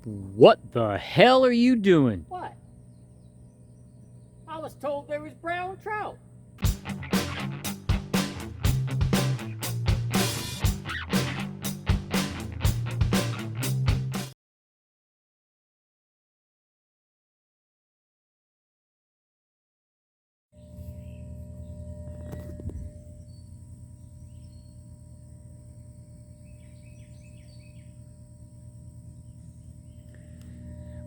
What the hell are you doing? What? I was told there was brown trout.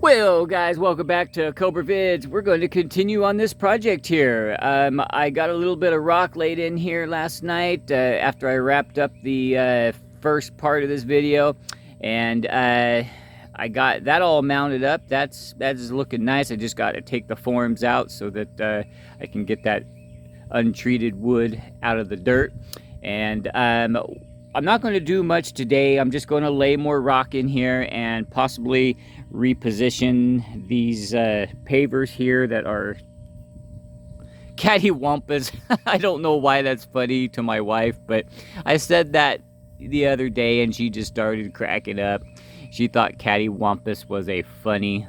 Well, guys, welcome back to Cobra Vids. We're going to continue on this project here. I got a little bit of rock laid in here last night after I wrapped up the first part of this video, and I got that all mounted up. That's looking nice. I just got to take the forms out so that I can get that untreated wood out of the dirt. And I'm not going to do much today. I'm just going to lay more rock in here and possibly reposition these pavers here that are cattywampus. I don't know why that's funny to my wife, but I said that the other day and she just started cracking up. She thought cattywampus was a funny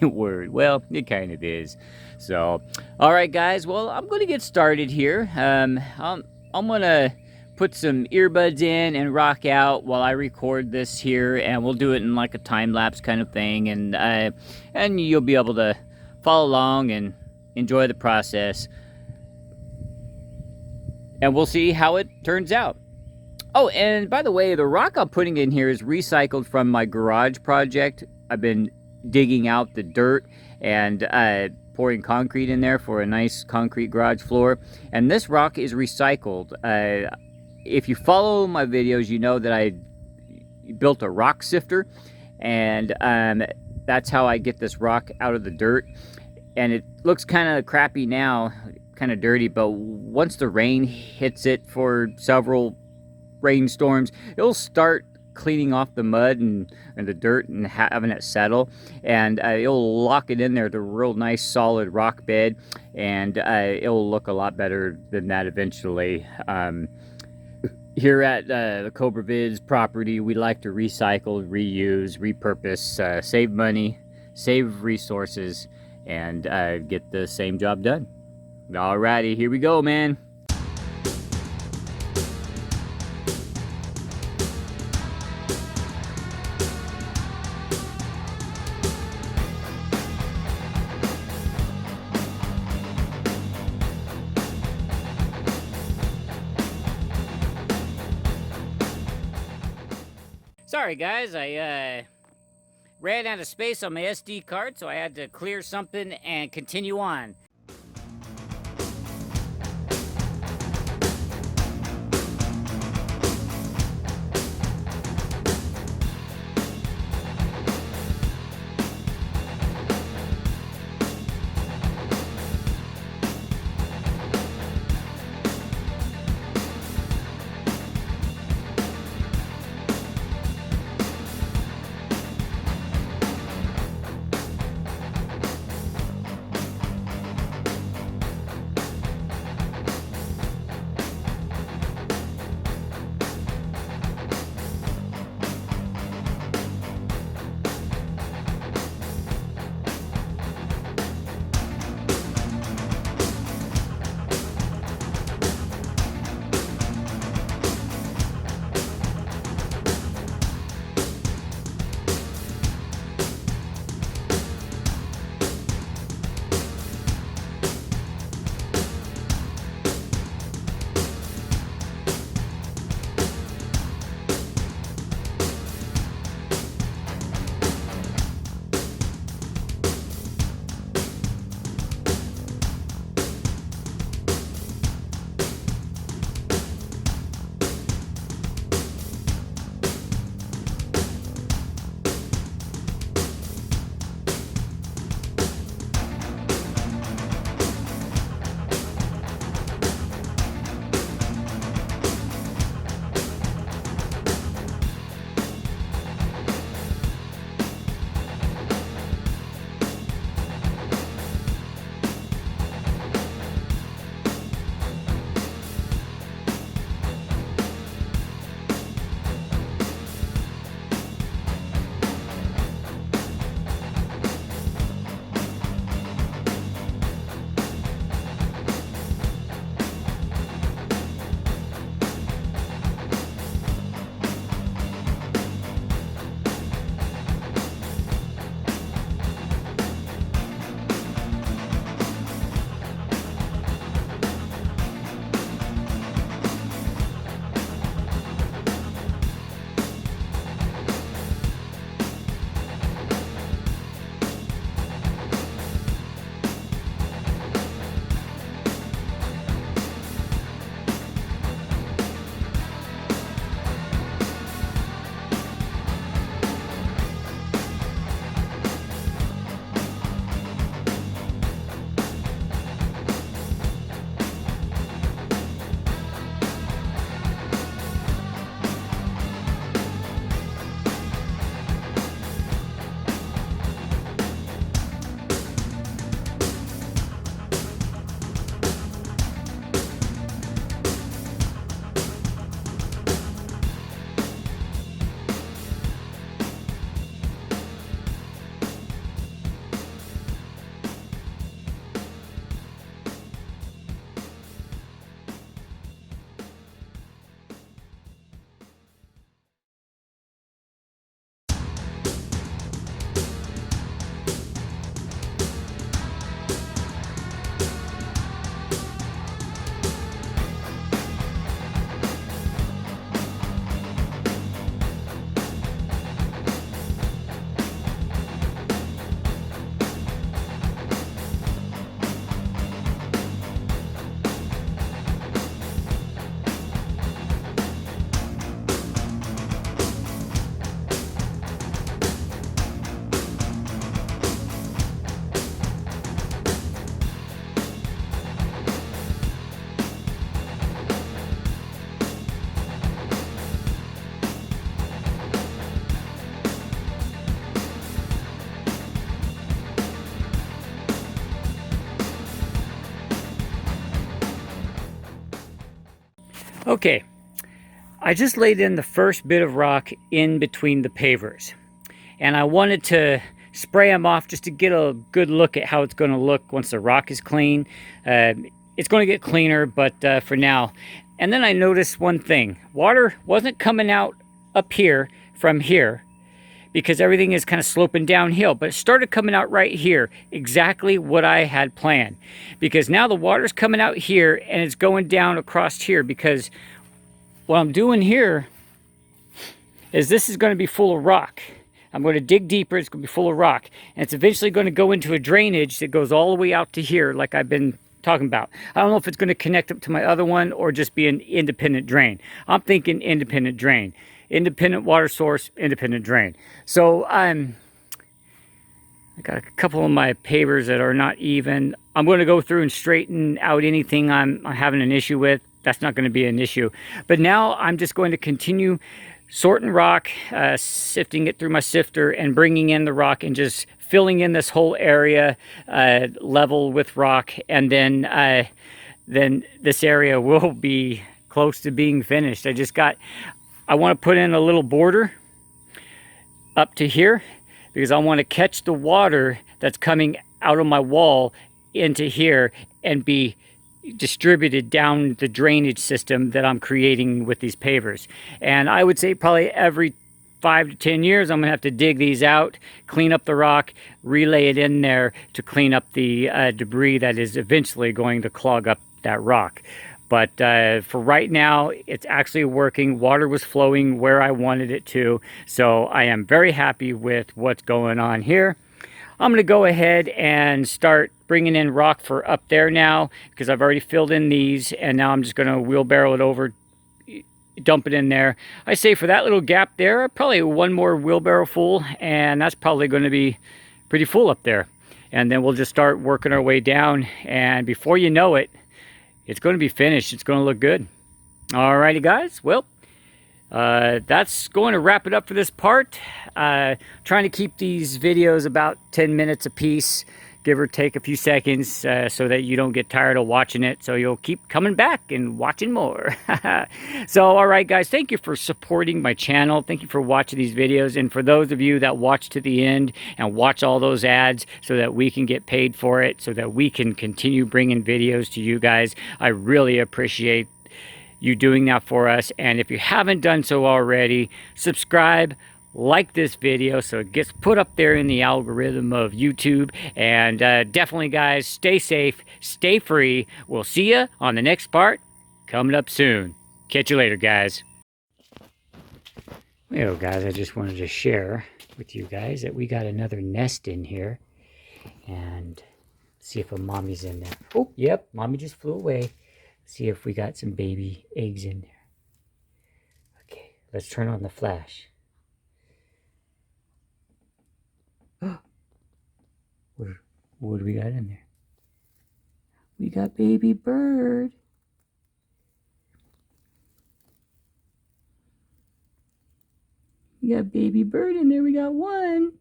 word. Well, it kind of is. So, all right, guys. Well, I'm going to get started here. I'm going to put some earbuds in and rock out while I record this here, and we'll do it in like a time-lapse kind of thing, and you'll be able to follow along and enjoy the process, and we'll see how it turns out. Oh, and by the way, the rock I'm putting in here is recycled from my garage project. I've been digging out the dirt and pouring concrete in there for a nice concrete garage floor, and this rock is recycled. If you follow my videos, you know that I built a rock sifter, and that's how I get this rock out of the dirt. And it looks kind of crappy now, kind of dirty, but once the rain hits it for several rainstorms, it'll start cleaning off the mud and the dirt and having it settle, and it'll lock it in there to a real nice solid rock bed, and it'll look a lot better than that eventually. Here at the Cobra Vids property, we like to recycle, reuse, repurpose, save money, save resources, and get the same job done. Alrighty, here we go, man. Sorry guys, I ran out of space on my SD card, so I had to clear something and continue on. Okay, I just laid in the first bit of rock in between the pavers, and I wanted to spray them off just to get a good look at how it's going to look once the rock is clean. It's going to get cleaner, but for now. And then I noticed one thing. Water wasn't coming out up here from here because everything is kind of sloping downhill, but it started coming out right here, exactly what I had planned. Because now the water's coming out here and it's going down across here, because what I'm doing here is this is going to be full of rock. I'm going to dig deeper, it's going to be full of rock. And it's eventually going to go into a drainage that goes all the way out to here, like I've been talking about. I don't know if it's going to connect up to my other one or just be an independent drain. I'm thinking independent drain. Independent water source, independent drain. So I got a couple of my pavers that are not even. I'm going to go through and straighten out anything I'm having an issue with. That's not going to be an issue. But now I'm just going to continue sorting rock, sifting it through my sifter and bringing in the rock and just filling in this whole area level with rock. And then this area will be close to being finished. I want to put in a little border up to here because I want to catch the water that's coming out of my wall into here and be distributed down the drainage system that I'm creating with these pavers. And I would say probably every 5 to 10 years I'm gonna have to dig these out, clean up the rock, relay it in there to clean up the debris that is eventually going to clog up that rock. But for right now, it's actually working. Water was flowing where I wanted it to. So I am very happy with what's going on here. I'm going to go ahead and start bringing in rock for up there now, because I've already filled in these. And now I'm just going to wheelbarrow it over, dump it in there. I say for that little gap there, probably one more wheelbarrow full. And that's probably going to be pretty full up there. And then we'll just start working our way down. And before you know it, it's going to be finished. It's going to look good. Alrighty, guys. Well, that's going to wrap it up for this part. Trying to keep these videos about 10 minutes a piece, give or take a few seconds, so that you don't get tired of watching it, so you'll keep coming back and watching more. So, alright guys, thank you for supporting my channel. Thank you for watching these videos, and for those of you that watch to the end and watch all those ads so that we can get paid for it, so that we can continue bringing videos to you guys, I really appreciate you doing that for us. And if you haven't done so already, subscribe, like this video so it gets put up there in the algorithm of YouTube. And definitely, guys, stay safe, stay free. We'll see you on the next part coming up soon. Catch you later, guys. Well, guys, I just wanted to share with you guys that we got another nest in here, and see if a mommy's in there. Oh, yep, mommy just flew away. See if we got some baby eggs in there. Okay, let's turn on the flash. What do we got in there? We got baby bird. We got baby bird in there. We got one.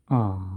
Aw.